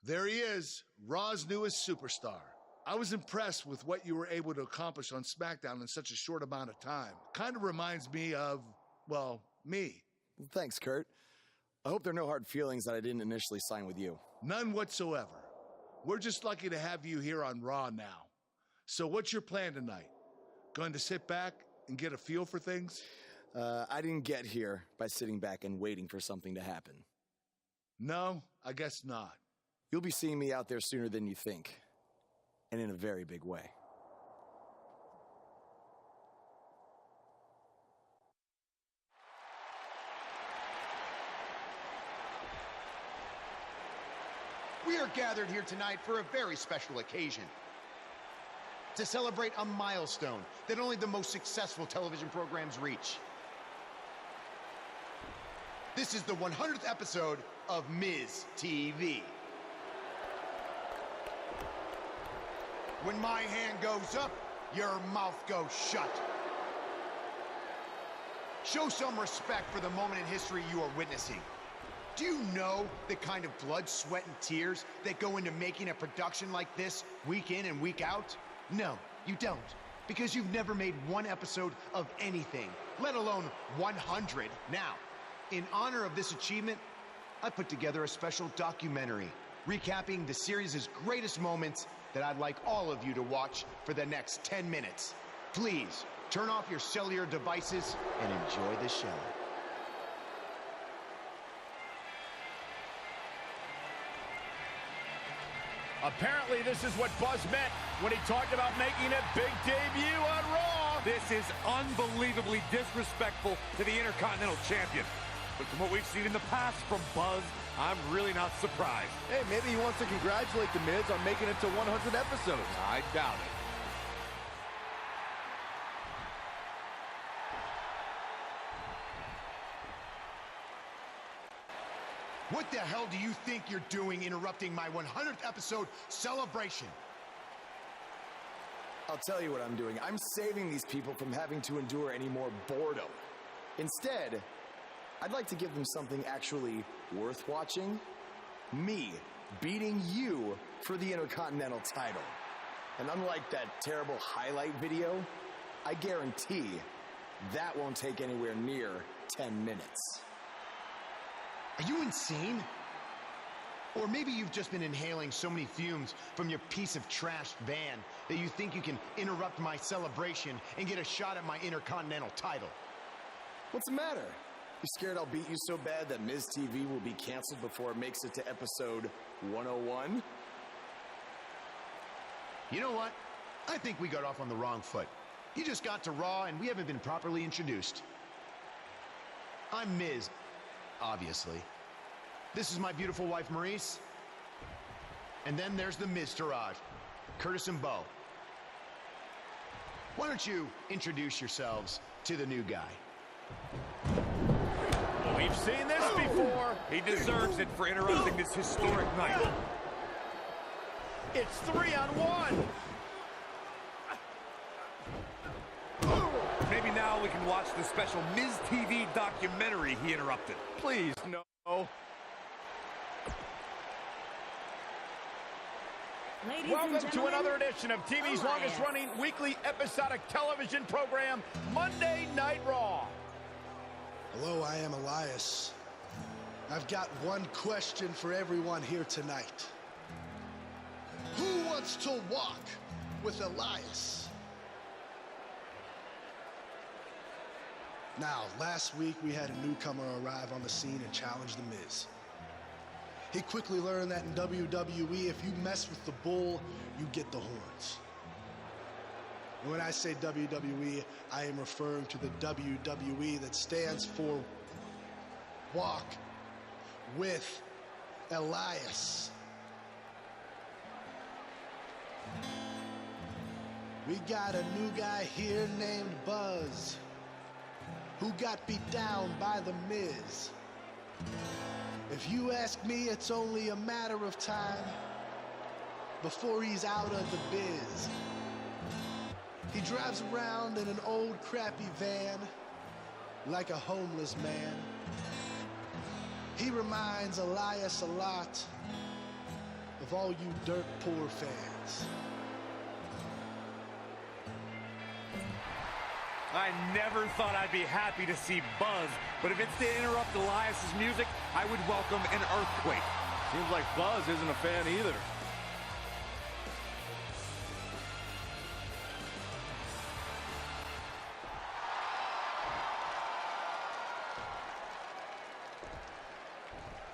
There he is, Raw's newest superstar. I was impressed with what you were able to accomplish on SmackDown in such a short amount of time. Kind of reminds me of, well, me. Well, thanks, Kurt. I hope there are no hard feelings that I didn't initially sign with you. None whatsoever. We're just lucky to have you here on Raw now. So what's your plan tonight? Going to sit back and get a feel for things? I didn't get here by sitting back and waiting for something to happen. No, I guess not. You'll be seeing me out there sooner than you think, and in a very big way. We are gathered here tonight for a very special occasion. To celebrate a milestone that only the most successful television programs reach. This is the 100th episode of Miz TV. When my hand goes up, your mouth goes shut. Show some respect for the moment in history you are witnessing. Do you know the kind of blood, sweat, and tears that go into making a production like this week in and week out? No, you don't, because you've never made one episode of anything, let alone 100. Now, in honor of this achievement, I put together a special documentary recapping the series' greatest moments that I'd like all of you to watch for the next 10 minutes. Please, turn off your cellular devices and enjoy the show. Apparently, this is what Buzz meant when he talked about making a big debut on Raw. This is unbelievably disrespectful to the Intercontinental Champion. But from what we've seen in the past from Buzz, I'm really not surprised. Hey, maybe he wants to congratulate The Miz on making it to 100 episodes. I doubt it. What the hell do you think you're doing interrupting my 100th episode celebration? I'll tell you what I'm doing. I'm saving these people from having to endure any more boredom. Instead, I'd like to give them something actually worth watching. Me beating you for the Intercontinental title. And unlike that terrible highlight video, I guarantee that won't take anywhere near 10 minutes. Are you insane? Or maybe you've just been inhaling so many fumes from your piece of trash van that you think you can interrupt my celebration and get a shot at my Intercontinental title. What's the matter? You scared I'll beat you so bad that Miz TV will be canceled before it makes it to episode 101? You know what? I think we got off on the wrong foot. You just got to Raw and we haven't been properly introduced. I'm Miz, obviously. This is my beautiful wife, Maurice. And then there's the Miztourage, Curtis and Bo. Why don't you introduce yourselves to the new guy? We've seen this before. He deserves it for interrupting this historic night. It's 3-on-1. Maybe now we can watch the special Miz TV documentary he interrupted. Please, no. Welcome to another edition of TV's longest-running weekly episodic television program, Monday Night Raw. Hello, I am Elias. I've got one question for everyone here tonight. Who wants to walk with Elias? Now, last week we had a newcomer arrive on the scene and challenge The Miz. He quickly learned that in WWE, if you mess with the bull, you get the horns. And when I say WWE, I am referring to the WWE that stands for Walk with Elias. We got a new guy here named Buzz, who got beat down by The Miz. If you ask me, it's only a matter of time before he's out of the biz. He drives around in an old crappy van like a homeless man. He reminds Elias a lot of all you dirt poor fans. I never thought I'd be happy to see Buzz, but if it's to interrupt Elias's music, I would welcome an earthquake. Seems like Buzz isn't a fan either.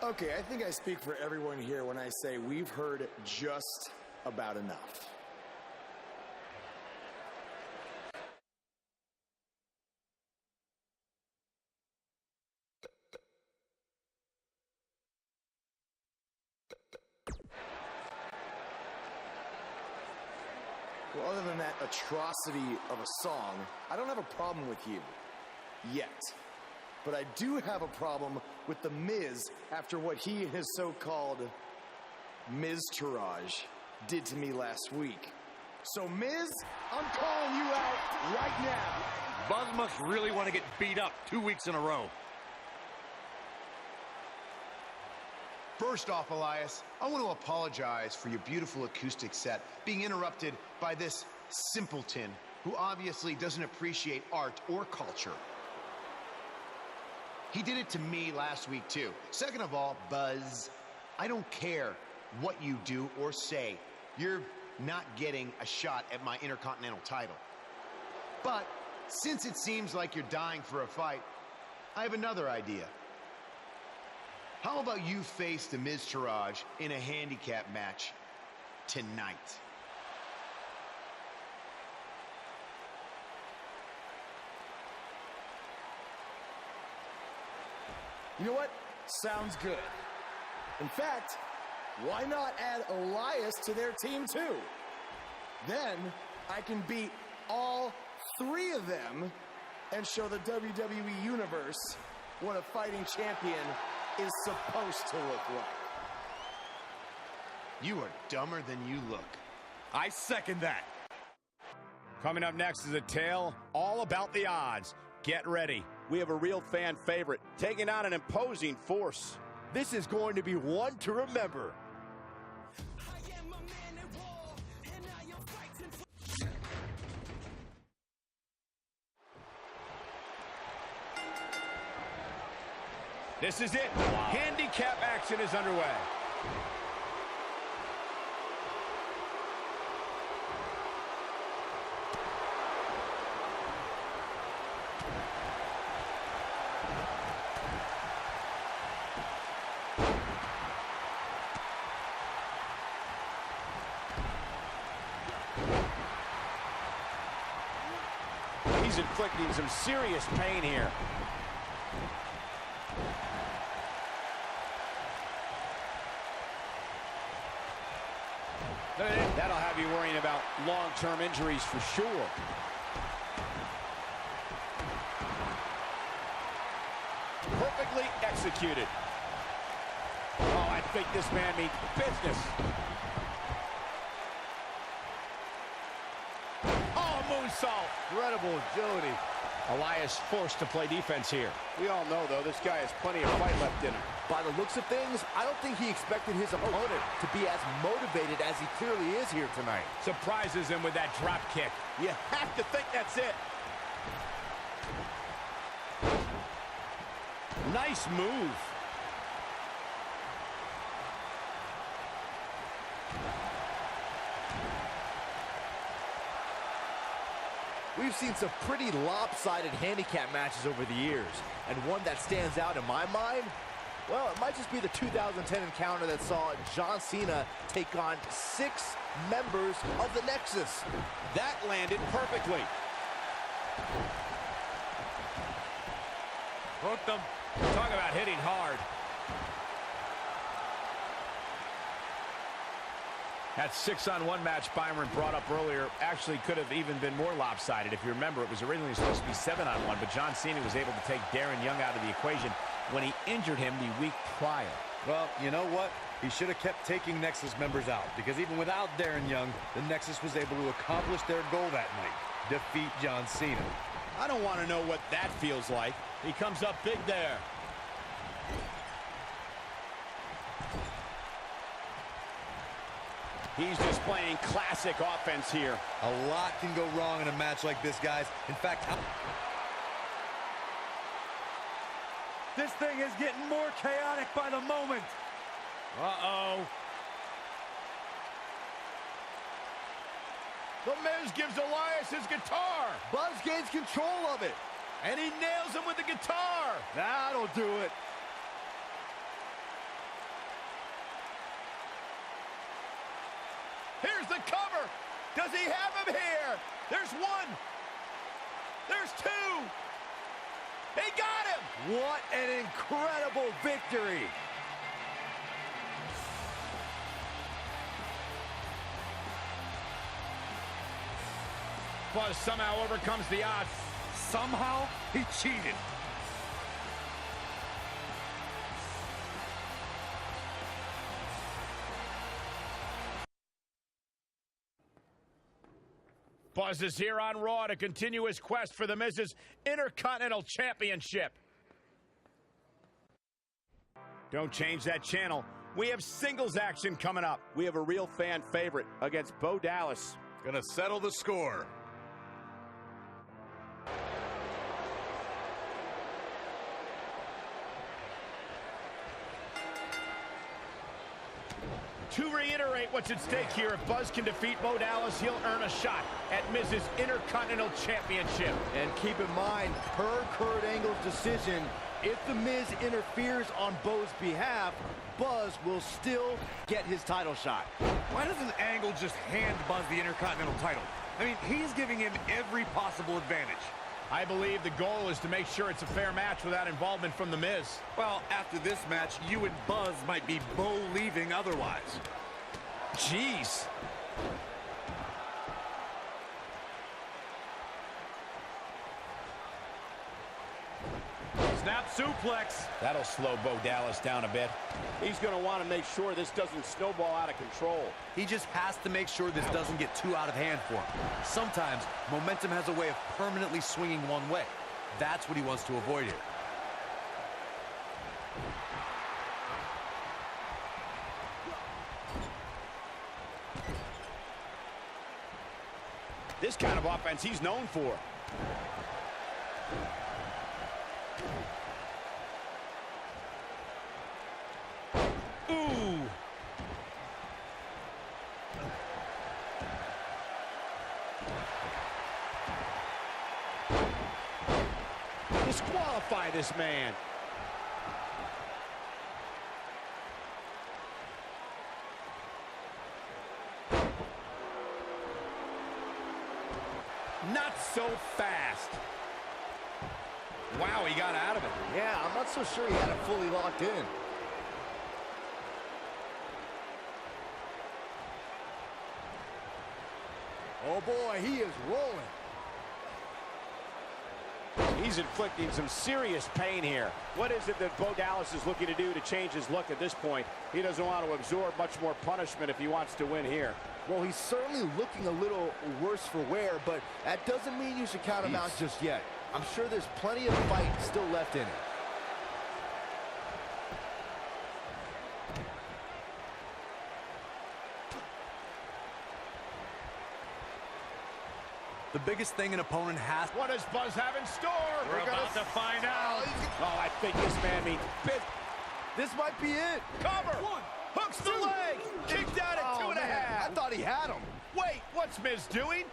Okay, I think I speak for everyone here when I say we've heard just about enough. Well, other than that atrocity of a song, I don't have a problem with you. Yet. But I do have a problem with The Miz after what he and his so-called Miz-tourage did to me last week. So, Miz, I'm calling you out right now. Buzz must really want to get beat up 2 weeks in a row. First off, Elias, I want to apologize for your beautiful acoustic set being interrupted by this simpleton who obviously doesn't appreciate art or culture. He did it to me last week, too. Second of all, Buzz, I don't care what you do or say. You're not getting a shot at my Intercontinental title. But since it seems like you're dying for a fight, I have another idea. How about you face the Miz-tourage in a handicap match tonight? You know what? Sounds good. In fact, why not add Elias to their team too? Then I can beat all three of them and show the WWE Universe what a fighting champion is supposed to look like. You are dumber than you look. I second that. Coming up next is a tale all about the odds. Get ready. We have a real fan favorite taking on an imposing force. This is going to be one to remember. This is it. Handicap action is underway. He's inflicting some serious pain here. That'll have you worrying about long-term injuries for sure. Perfectly executed. Oh, I think this man means business. Oh, moonsault. Incredible agility. Elias forced to play defense here. We all know, though, this guy has plenty of fight left in him. By the looks of things, I don't think he expected his opponent to be as motivated as he clearly is here tonight. Surprises him with that drop kick. You have to think that's it. Nice move. We've seen some pretty lopsided handicap matches over the years, and one that stands out in my mind, well, it might just be the 2010 encounter that saw John Cena take on 6 members of the Nexus. That landed perfectly. Hooked them. Talk about hitting hard. That 6-on-1 match Byron brought up earlier actually could have even been more lopsided. If you remember, it was originally supposed to be 7-on-1, but John Cena was able to take Darren Young out of the equation when he injured him the week prior. Well, you know what? He should have kept taking Nexus members out, because even without Darren Young, the Nexus was able to accomplish their goal that night, defeat John Cena. I don't want to know what that feels like. He comes up big there. He's displaying classic offense here. A lot can go wrong in a match like this, guys. In fact, This thing is getting more chaotic by the moment. Uh-oh. The Miz gives Elias his guitar. Buzz gains control of it. And he nails him with the guitar. That'll do it. Here's the cover. Does he have him here? There's one. There's two. He got him. What an incredible victory. Buzz somehow overcomes the odds. Somehow, he cheated. Buzz is here on Raw to continue his quest for the Miz's Intercontinental Championship. Don't change that channel. We have singles action coming up. We have a real fan favorite against Bo Dallas. gonna settle the score. To reiterate what's at stake here, if Buzz can defeat Bo Dallas, he'll earn a shot at Miz's Intercontinental Championship. And keep in mind, per Kurt Angle's decision, if The Miz interferes on Bo's behalf, Buzz will still get his title shot. Why doesn't Angle just hand Buzz the Intercontinental title? I mean, he's giving him every possible advantage. I believe the goal is to make sure it's a fair match without involvement from The Miz. Well, after this match, you and Buzz might be Bo-leaving otherwise. Jeez. Snap suplex. That'll slow Bo Dallas down a bit. He's going to want to make sure this doesn't snowball out of control. He just has to make sure this doesn't get too out of hand for him. Sometimes, momentum has a way of permanently swinging one way. That's what he wants to avoid here. This kind of offense he's known for. Ooh. Disqualify this man. Not so fast. Wow, he got out of it. Yeah, I'm not so sure he had it fully locked in. Oh boy, he is rolling. He's inflicting some serious pain here. What is it that Bo Dallas is looking to do to change his look at this point? He doesn't want to absorb much more punishment if he wants to win here. Well, he's certainly looking a little worse for wear, but that doesn't mean you should count him out just yet. I'm sure there's plenty of fight still left in it. The biggest thing an opponent has... What does Buzz have in store? We're about to find out. Oh, I think this man means business. This might be it. Cover! Hooks the leg! Kicked out at 2.5. I thought he had him. Wait, what's Miz doing?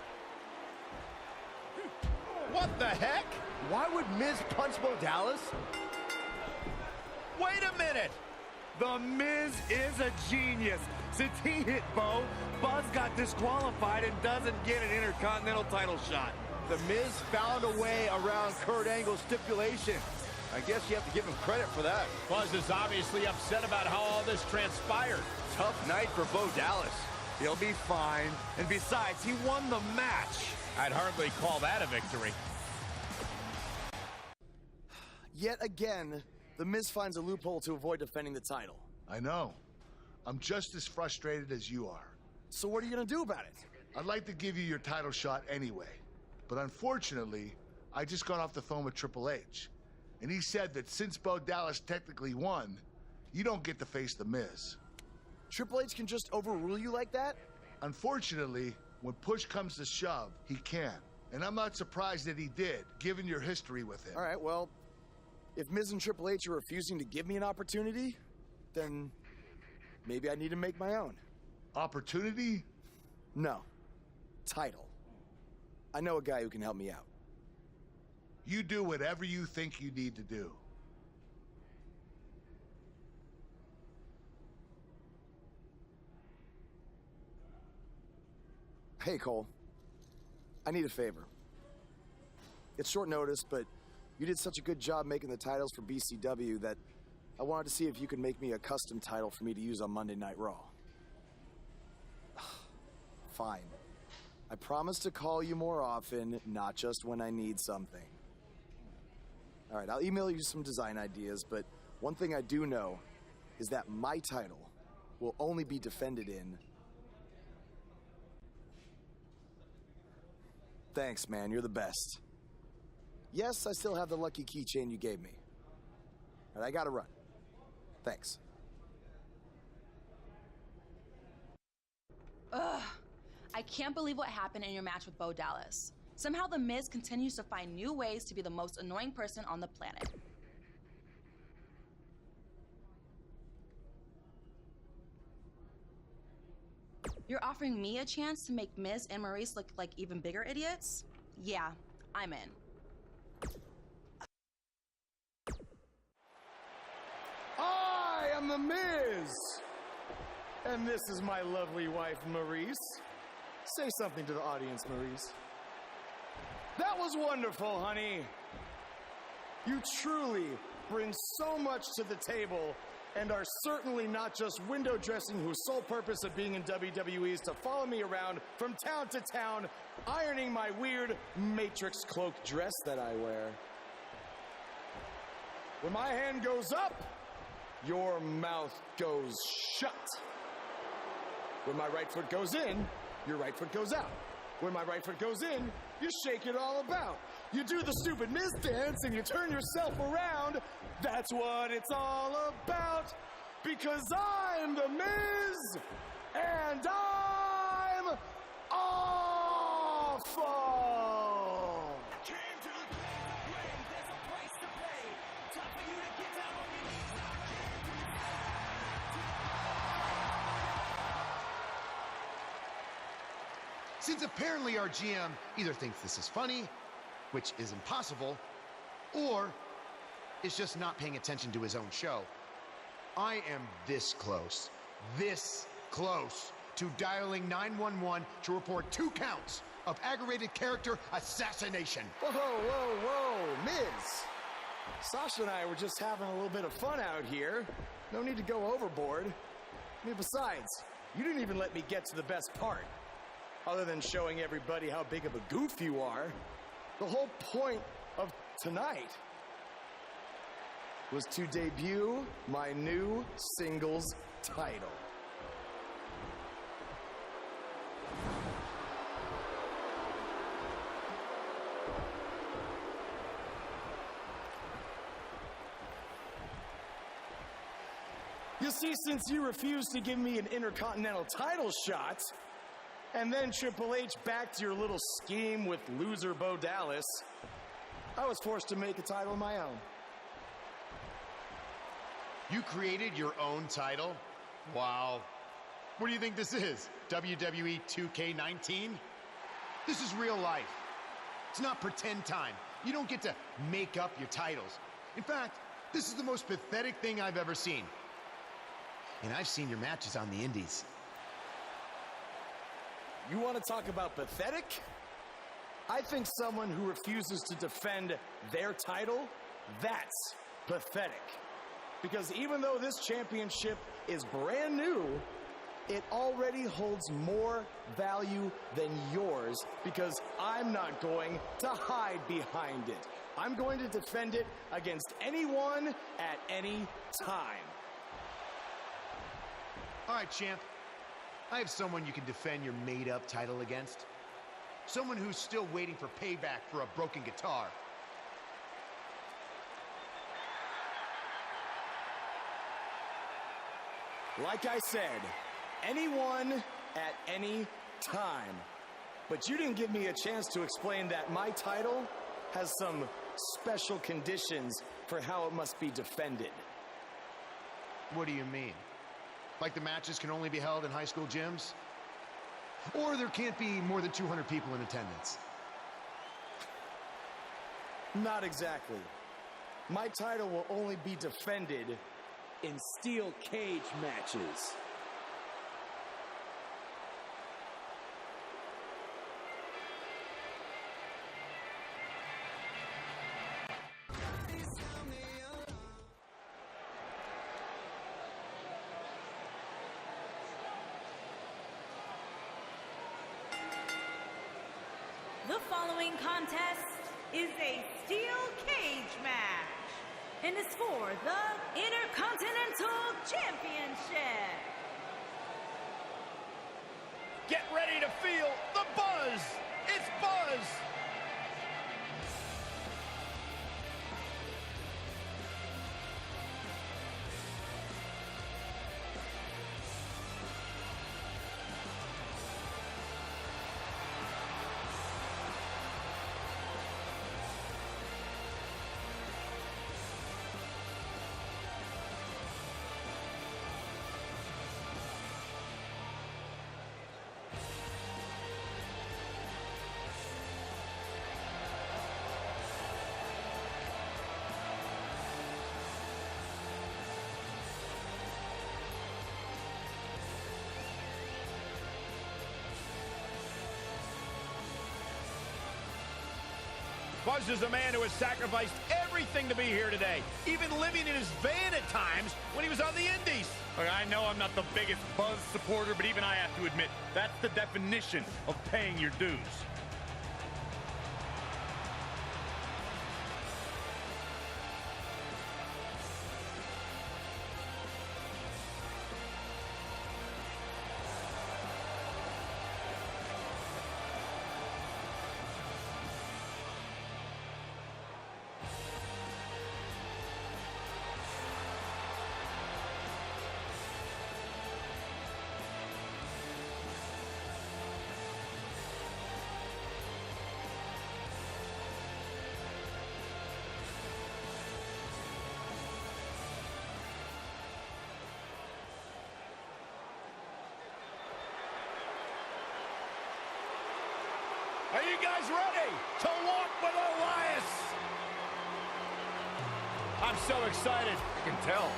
What the heck? Why would Miz punch Bo Dallas? Wait a minute! The Miz is a genius. Since he hit Bo, Buzz got disqualified and doesn't get an Intercontinental title shot. The Miz found a way around Kurt Angle's stipulation. I guess you have to give him credit for that. Buzz is obviously upset about how all this transpired. Tough night for Bo Dallas. He'll be fine. And besides, he won the match. I'd hardly call that a victory. Yet again, The Miz finds a loophole to avoid defending the title. I know. I'm just as frustrated as you are. So what are you gonna do about it? I'd like to give you your title shot anyway. But unfortunately, I just got off the phone with Triple H. And he said that since Bo Dallas technically won, you don't get to face The Miz. Triple H can just overrule you like that? Unfortunately, when push comes to shove, he can. And I'm not surprised that he did, given your history with him. All right, well, if Miz and Triple H are refusing to give me an opportunity, then maybe I need to make my own. Opportunity? No. Title. I know a guy who can help me out. You do whatever you think you need to do. Hey, Cole. I need a favor. It's short notice, but you did such a good job making the titles for BCW that I wanted to see if you could make me a custom title for me to use on Monday Night Raw. Fine. I promise to call you more often, not just when I need something. All right, I'll email you some design ideas, but one thing I do know is that my title will only be defended in... Thanks, man. You're the best. Yes, I still have the lucky keychain you gave me. All right, I gotta run. Thanks. Ugh. I can't believe what happened in your match with Bo Dallas. Somehow The Miz continues to find new ways to be the most annoying person on the planet. You're offering me a chance to make Miz and Maurice look like even bigger idiots? Yeah, I'm in. I am The Miz! And this is my lovely wife, Maurice. Say something to the audience, Maurice. That was wonderful, honey. You truly bring so much to the table and are certainly not just window dressing whose sole purpose of being in WWE is to follow me around from town to town, ironing my weird Matrix cloak dress that I wear. When my hand goes up, your mouth goes shut. When my right foot goes in, your right foot goes out. When my right foot goes in, you shake it all about. You do the stupid Miz dance and you turn yourself around. That's what it's all about. Because I'm The Miz, and I'm awful. Since apparently our GM either thinks this is funny, which is impossible, or is just not paying attention to his own show, I am this close to dialing 911 to report 2 counts of aggravated character assassination. Whoa, Miz. Sasha and I were just having a little bit of fun out here. No need to go overboard. I mean, besides, you didn't even let me get to the best part. Other than showing everybody how big of a goof you are, the whole point of tonight was to debut my new singles title. You see, since you refused to give me an Intercontinental title shot, and then Triple H backed your little scheme with loser Bo Dallas, I was forced to make a title of my own. You created your own title? Wow. What do you think this is? WWE2K19? This is real life. It's not pretend time. You don't get to make up your titles. In fact, this is the most pathetic thing I've ever seen. And I've seen your matches on the indies. You want to talk about pathetic? I think someone who refuses to defend their title, that's pathetic. Because even though this championship is brand new, it already holds more value than yours because I'm not going to hide behind it. I'm going to defend it against anyone at any time. All right, champ. I have someone you can defend your made-up title against. Someone who's still waiting for payback for a broken guitar. Like I said, anyone at any time. But you didn't give me a chance to explain that my title has some special conditions for how it must be defended. What do you mean? Like the matches can only be held in high school gyms? Or there can't be more than 200 people in attendance? Not exactly. My title will only be defended in steel cage matches. The following contest is a steel cage match and is for the Intercontinental Championship. Get ready to feel the buzz. It's Buzz. Buzz is a man who has sacrificed everything to be here today, even living in his van at times when he was on the Indies. Look, I know I'm not the biggest Buzz supporter, but even I have to admit, that's the definition of paying your dues. Are you guys ready to walk with Elias? I'm so excited. I can tell.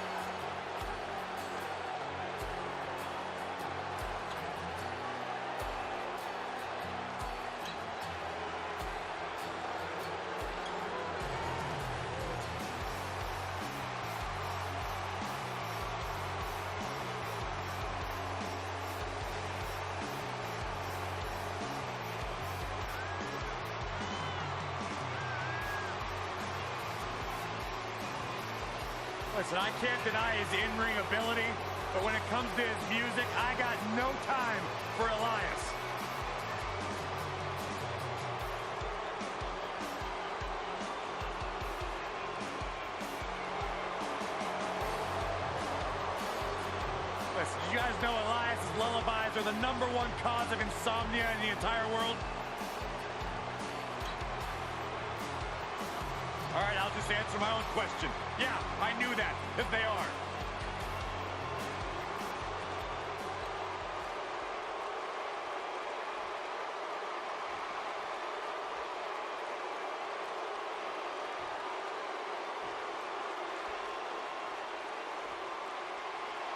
Listen, I can't deny his in-ring ability, but when it comes to his music, I got no time for Elias. Listen, you guys know Elias's lullabies are the #1 cause of insomnia in the entire world? All right, I'll just answer my own question. Yeah, I knew that, if they are.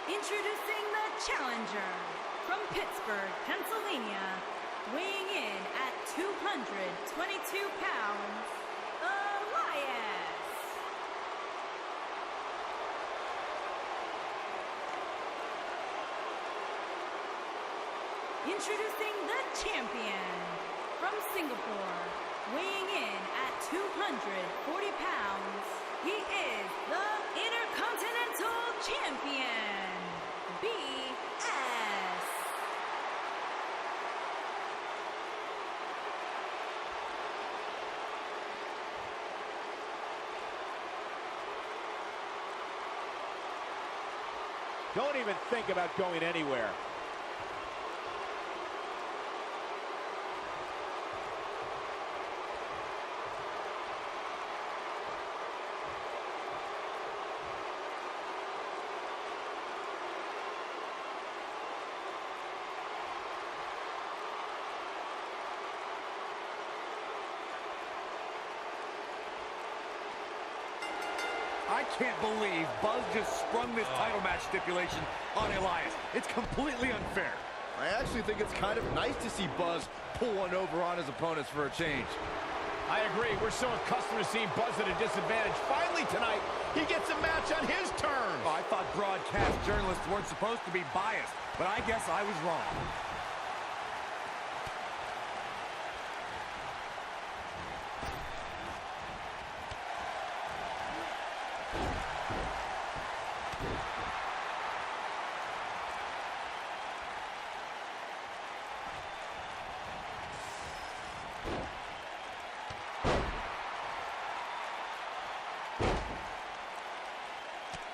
Introducing the challenger from Pittsburgh, Pennsylvania, weighing in at 222 pounds, Elias. Introducing the champion from Singapore, weighing in at 240 pounds, he is the Intercontinental Champion, BS. Don't even think about going anywhere. I can't believe Buzz just sprung this title match stipulation on Elias. It's completely unfair. I actually think it's kind of nice to see Buzz pull one over on his opponents for a change. I agree. We're so accustomed to seeing Buzz at a disadvantage. Finally tonight, he gets a match on his terms. Oh, I thought broadcast journalists weren't supposed to be biased, but I guess I was wrong.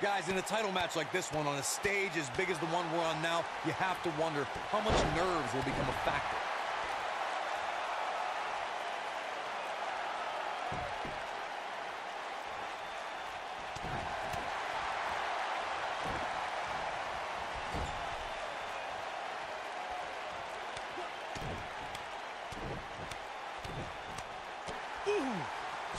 Guys, in a title match like this one, on a stage as big as the one we're on now, you have to wonder how much nerves will become a factor.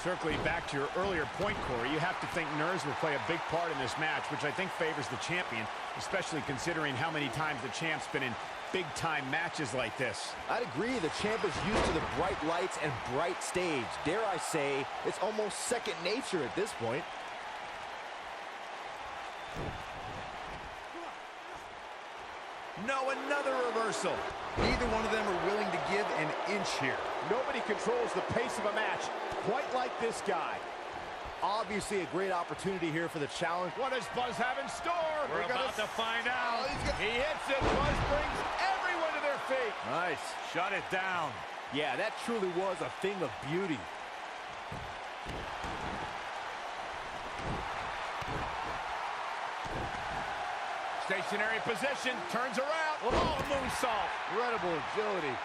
Circling back to your earlier point, Corey, you have to think nerves will play a big part in this match, which I think favors the champion, especially considering how many times the champ's been in big-time matches like this. I'd agree. The champ is used to the bright lights and bright stage. Dare I say, it's almost second nature at this point. No, another reversal. Neither one of them are willing to give an inch here. Nobody controls the pace of a match quite like this guy. Obviously a great opportunity here for the challenge. What does Buzz have in store? We're about to find out. He hits it. Buzz brings everyone to their feet. Nice. Shut it down. Yeah, that truly was a thing of beauty. Stationary position, turns around. Oh, moonsault. Incredible agility.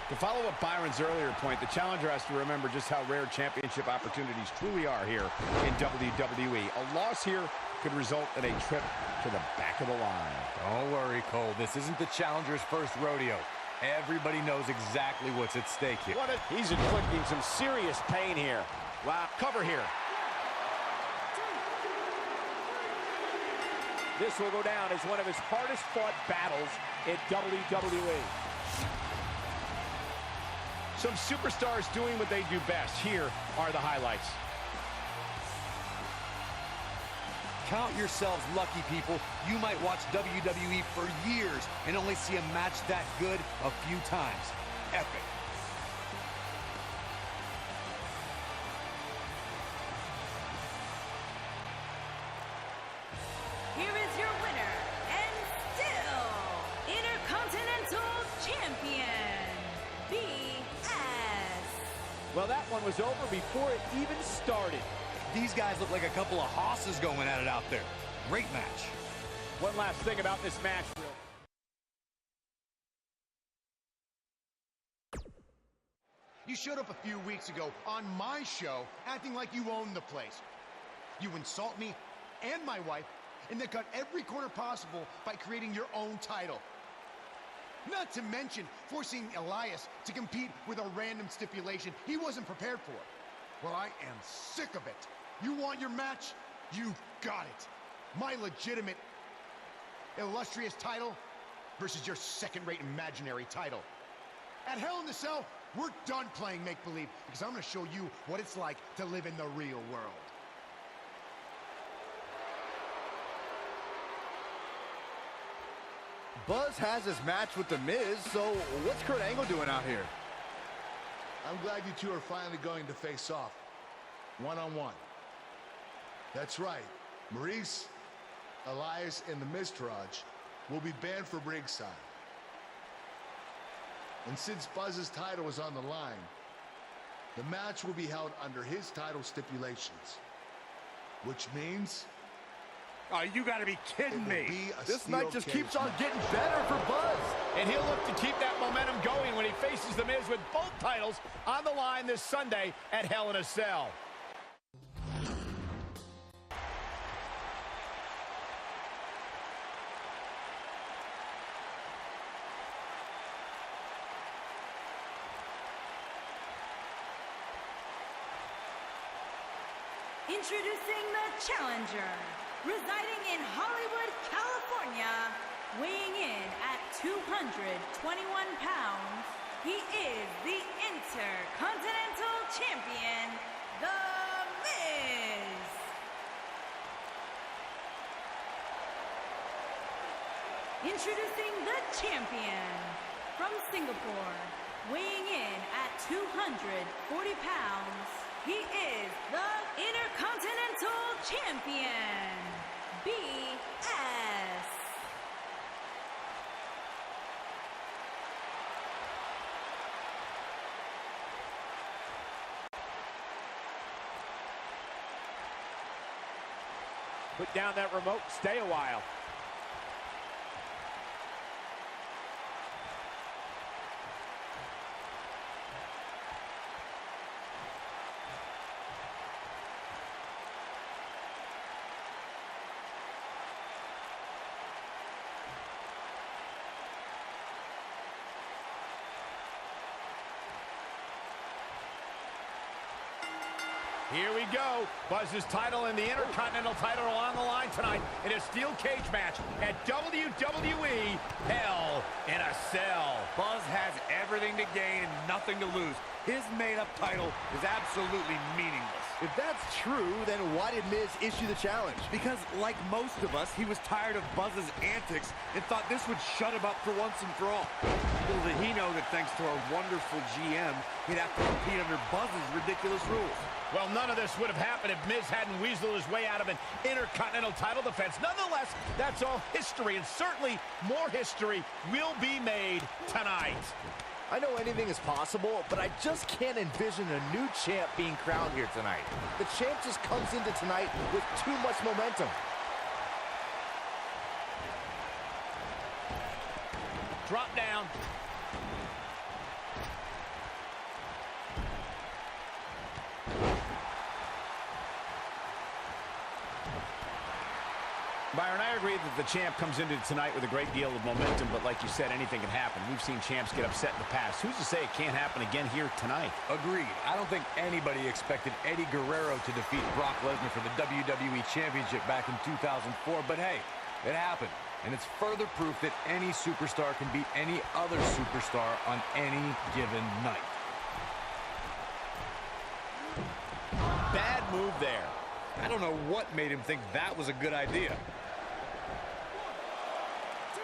To follow up Byron's earlier point, the challenger has to remember just how rare championship opportunities truly are here in WWE. A loss here could result in a trip to the back of the line. Don't worry, Cole. This isn't the challenger's first rodeo. Everybody knows exactly what's at stake here. He's inflicting some serious pain here. Wow, cover here. This will go down as one of his hardest fought battles in WWE. Some superstars doing what they do best. Here are the highlights. Count yourselves lucky, people. You might watch WWE for years and only see a match that good a few times. Epic. Here is your winner, and still Intercontinental Champion, BS. Well, that one was over before it even started. These guys look like a couple of hosses going at it out there. Great match. One last thing about this match. You showed up a few weeks ago on my show acting like you own the place. You insult me and my wife, and then cut every corner possible by creating your own title. Not to mention forcing Elias to compete with a random stipulation he wasn't prepared for. Well, I am sick of it. You want your match? You got it. My legitimate, illustrious title versus your second-rate imaginary title. At Hell in the Cell, we're done playing make-believe because I'm going to show you what it's like to live in the real world. Buzz has his match with The Miz, so what's Kurt Angle doing out here? I'm glad you two are finally going to face off, one-on-one. That's right, Maurice, Elias, and the Miztourage will be banned from ringside. And since Buzz's title is on the line, the match will be held under his title stipulations, which means... Oh, you gotta be kidding me. This night just keeps on getting better for Buzz. And he'll look to keep that momentum going when he faces The Miz with both titles on the line this Sunday at Hell in a Cell. Introducing the challenger, residing in Hollywood, California, weighing in at 221 pounds, he is the Intercontinental Champion, The Miz. Introducing the champion, from Singapore, weighing in at 240 pounds, he is the Intercontinental Champion, BS. Put down that remote, stay a while. Here we go. Buzz's title and the Intercontinental title are on the line tonight in a steel cage match at WWE Hell in a Cell. Buzz has everything to gain and nothing to lose. His made-up title is absolutely meaningless. If that's true, then why did Miz issue the challenge? Because, like most of us, he was tired of Buzz's antics and thought this would shut him up for once and for all. Little did he know that thanks to our wonderful GM, he'd have to compete under Buzz's ridiculous rules. Well, none of this would have happened if Miz hadn't weaseled his way out of an Intercontinental title defense. Nonetheless, that's all history, and certainly more history will be made tonight. I know anything is possible, but I just can't envision a new champ being crowned here tonight. The champ just comes into tonight with too much momentum. Drop down. Byron, I agree that the champ comes into tonight with a great deal of momentum, but like you said, anything can happen. We've seen champs get upset in the past. Who's to say it can't happen again here tonight? Agreed. I don't think anybody expected Eddie Guerrero to defeat Brock Lesnar for the WWE Championship back in 2004, but hey, it happened. And it's further proof that any superstar can beat any other superstar on any given night. Bad move there. I don't know what made him think that was a good idea.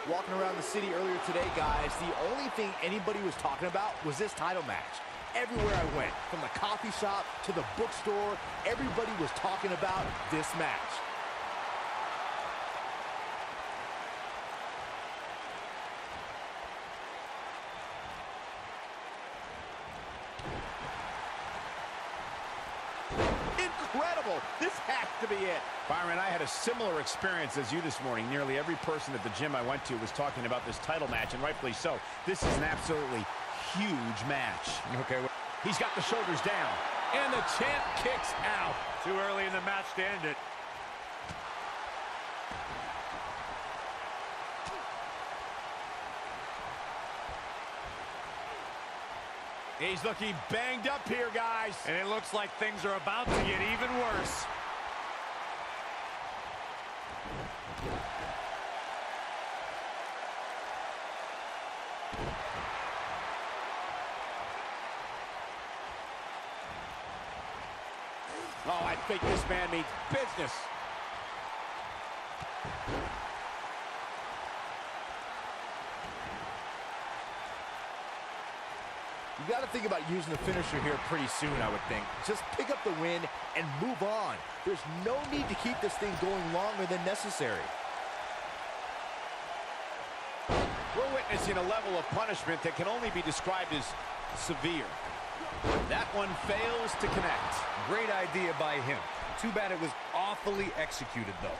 Walking around the city earlier today, guys, the only thing anybody was talking about was this title match. Everywhere I went, from the coffee shop to the bookstore, everybody was talking about this match. Incredible! This has to be it. Byron, I had a similar experience as you this morning. Nearly every person at the gym I went to was talking about this title match, and rightfully so. This is an absolutely huge match. Okay. He's got the shoulders down, and the champ kicks out. Too early in the match to end it. He's looking banged up here, guys. And it looks like things are about to get even worse. Oh, I think this man means business. You got to think about using the finisher here pretty soon, I would think. Just pick up the win and move on. There's no need to keep this thing going longer than necessary. We're witnessing a level of punishment that can only be described as severe. That one fails to connect. Great idea by him. Too bad it was awfully executed, though.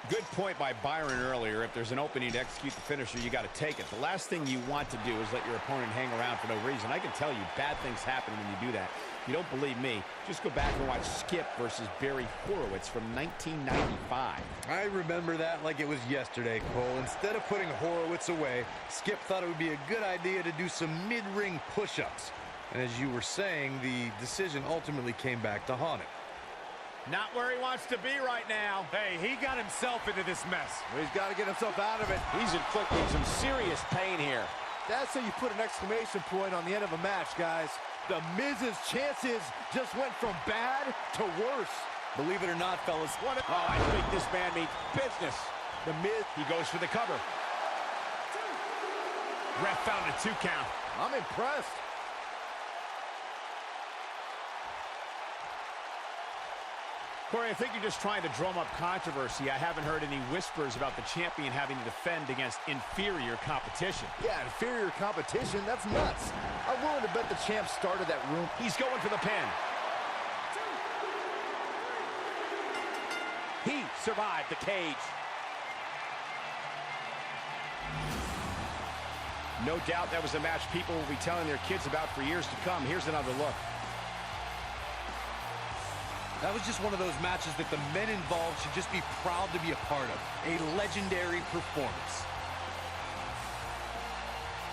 Good point by Byron earlier. If there's an opening to execute the finisher, you got to take it. The last thing you want to do is let your opponent hang around for no reason. I can tell you bad things happen when you do that. If you don't believe me, just go back and watch Skip versus Barry Horowitz from 1995. I remember that like it was yesterday, Cole. Instead of putting Horowitz away, Skip thought it would be a good idea to do some mid-ring push-ups. And as you were saying, the decision ultimately came back to haunt him. Not where he wants to be right now. Hey, he got himself into this mess. He's got to get himself out of it. He's inflicting some serious pain here. That's how you put an exclamation point on the end of a match, guys. The Miz's chances just went from bad to worse. Believe it or not, fellas. I think this man means business. The Miz, He goes for the cover. Ref found a 2 count. I'm impressed. Corey, I think you're just trying to drum up controversy. I haven't heard any whispers about the champion having to defend against inferior competition. Yeah, inferior competition, that's nuts. I'm willing to bet the champ started that room. He's going for the pin. He survived the cage. No doubt that was a match people will be telling their kids about for years to come. Here's another look. That was just one of those matches that the men involved should just be proud to be a part of. A legendary performance.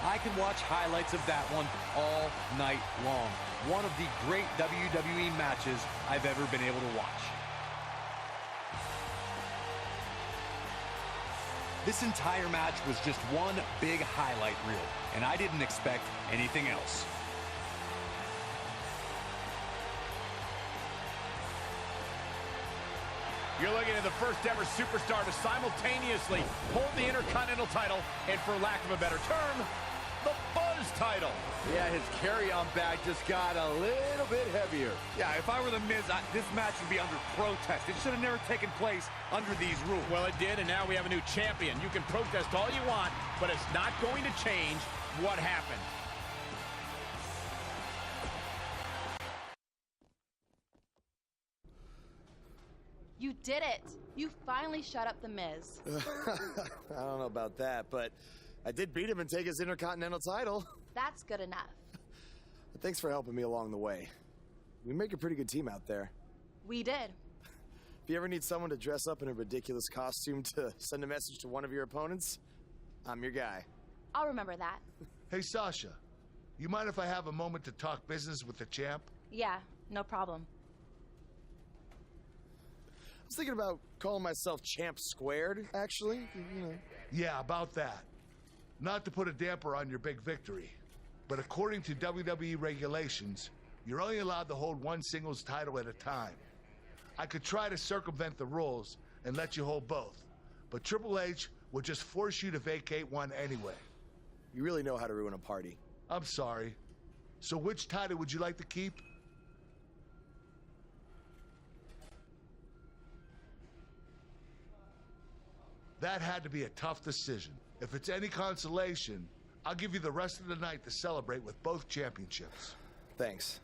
I could watch highlights of that one all night long. One of the great WWE matches I've ever been able to watch. This entire match was just one big highlight reel, and I didn't expect anything else. You're looking at the first ever superstar to simultaneously hold the Intercontinental title and, for lack of a better term, the Buzz title. Yeah, his carry-on bag just got a little bit heavier. Yeah, if I were the Miz, this match would be under protest. It should have never taken place under these rules. Well, it did, and now we have a new champion. You can protest all you want, but it's not going to change what happened. You did it. You finally shut up the Miz. I don't know about that, but I did beat him and take his Intercontinental title. That's good enough. Thanks for helping me along the way. We make a pretty good team out there. We did. If you ever need someone to dress up in a ridiculous costume to send a message to one of your opponents, I'm your guy. I'll remember that. Hey, Sasha, you mind if I have a moment to talk business with the champ? Yeah, no problem. I was thinking about calling myself Champ Squared, actually. You know. Yeah, about that. Not to put a damper on your big victory, but according to WWE regulations, you're only allowed to hold one singles title at a time. I could try to circumvent the rules and let you hold both, but Triple H would just force you to vacate one anyway. You really know how to ruin a party. I'm sorry. So which title would you like to keep? That had to be a tough decision. If it's any consolation, I'll give you the rest of the night to celebrate with both championships. Thanks.